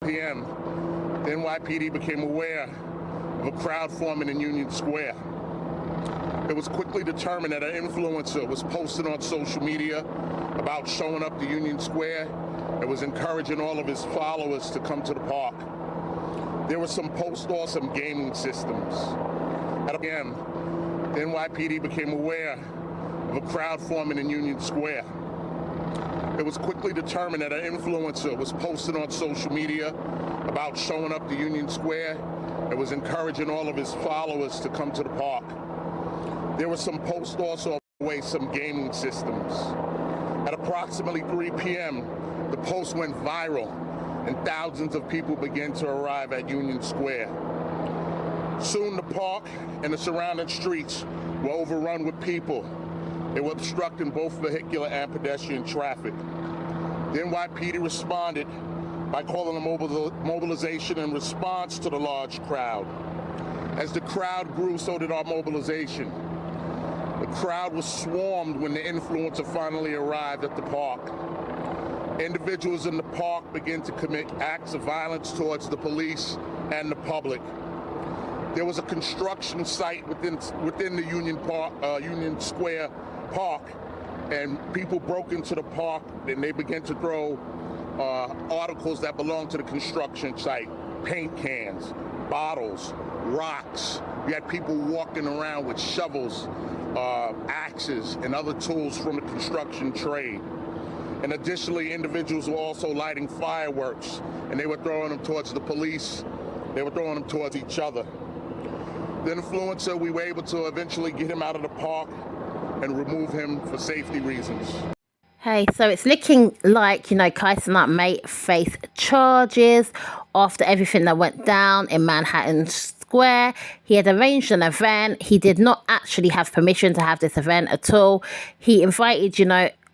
p.m., the NYPD became aware of a crowd forming in Union Square. It was quickly determined that an influencer was posting on social media about showing up to Union Square and was encouraging all of his followers to come to the park. There were some posts or some gaming systems. At p.m., the NYPD became aware of a crowd forming in Union Square. It was quickly determined that an influencer was posting on social media about showing up to Union Square and was encouraging all of his followers to come to the park. There were some posts also away some gaming systems. At approximately 3 p.m., the post went viral and thousands of people began to arrive at Union Square. Soon the park and the surrounding streets were overrun with people. They were obstructing both vehicular and pedestrian traffic. The NYPD responded by calling a mobilization in response to the large crowd. As the crowd grew, so did our mobilization. The crowd was swarmed when the influencer finally arrived at the park. Individuals in the park began to commit acts of violence towards the police and the public. There was a construction site within the Union Square Park, and people broke into the park and they began to throw articles that belonged to the construction site, paint cans, bottles, rocks. You had people walking around with shovels, axes, and other tools from the construction trade. And additionally, individuals were also lighting fireworks, and they were throwing them towards the police. They were throwing them towards each other. The influencer, we were able to eventually get him out of the park and remove him for safety reasons. Hey, so it's looking like, Cenat may face charges after everything that went down in Manhattan Square. He had arranged an event. He did not actually have permission to have this event at all. He invited,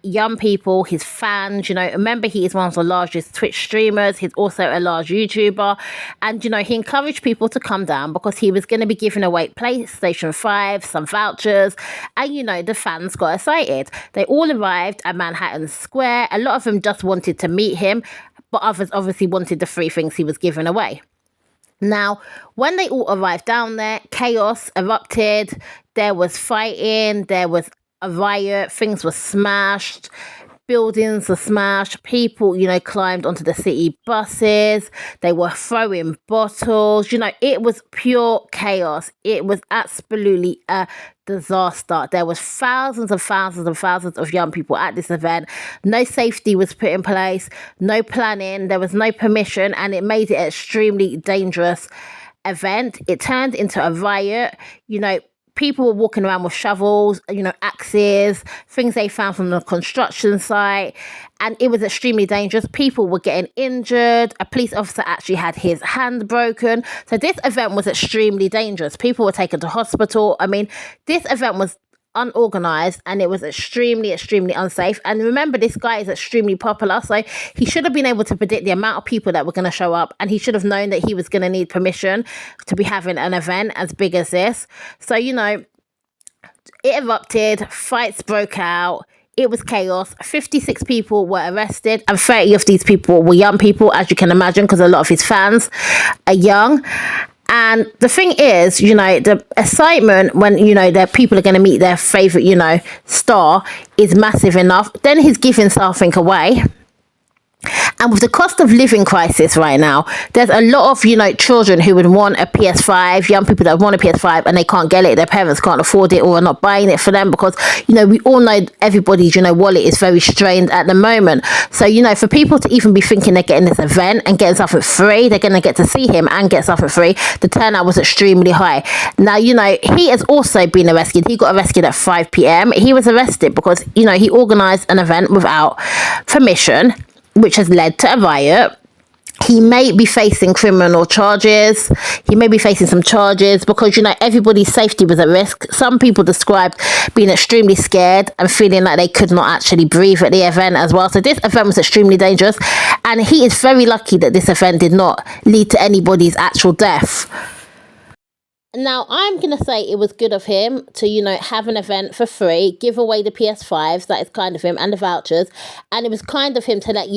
young people, his fans, remember he is one of the largest Twitch streamers. He's also a large YouTuber. And, he encouraged people to come down because he was going to be giving away PlayStation 5, some vouchers. And, the fans got excited. They all arrived at Manhattan Square. A lot of them just wanted to meet him, but others obviously wanted the free things he was giving away. Now, when they all arrived down there, chaos erupted. There was fighting. There was a riot, things were smashed, buildings were smashed, people, climbed onto the city buses, they were throwing bottles, it was pure chaos. It was absolutely a disaster. There was thousands and thousands and thousands of young people at this event. No safety was put in place, no planning, there was no permission, and it made it an extremely dangerous event. It turned into a riot. People were walking around with shovels, axes, things they found from the construction site. And it was extremely dangerous. People were getting injured. A police officer actually had his hand broken. So this event was extremely dangerous. People were taken to hospital. This event was unorganized and it was extremely, extremely unsafe. And remember, this guy is extremely popular, so he should have been able to predict the amount of people that were going to show up, and he should have known that he was going to need permission to be having an event as big as this. So it erupted, fights broke out. It was chaos. 56 people were arrested, and 30 of these people were young people, as you can imagine, because a lot of his fans are young. And the thing is, the excitement when, that people are going to meet their favorite, star is massive enough. Then he's giving something away. And with the cost of living crisis right now, there's a lot of, children who would want a PS5, young people that want a PS5 and they can't get it. Their parents can't afford it or are not buying it for them because, we all know everybody's, wallet is very strained at the moment. So, for people to even be thinking they're getting this event and getting something free, they're going to get to see him and get something free. The turnout was extremely high. Now, he has also been arrested. He got arrested at 5 p.m. He was arrested because, he organised an event without permission, which has led to a riot. He may be facing criminal charges. He may be facing some charges because, everybody's safety was at risk. Some people described being extremely scared and feeling like they could not actually breathe at the event as well. So this event was extremely dangerous. And he is very lucky that this event did not lead to anybody's actual death. Now, I'm going to say it was good of him to, have an event for free, give away the PS5s, that is kind of him, and the vouchers. And it was kind of him to let,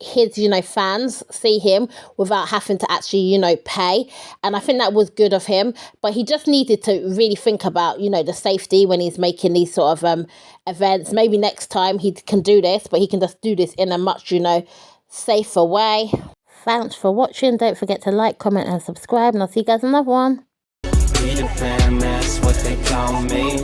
his, fans see him without having to actually, pay. And I think that was good of him. But he just needed to really think about, the safety when he's making these sort of events. Maybe next time he can do this, but he can just do this in a much, safer way. Thanks for watching. Don't forget to like, comment, and subscribe. And I'll see you guys in another one. Peter Pan, that's what they call me.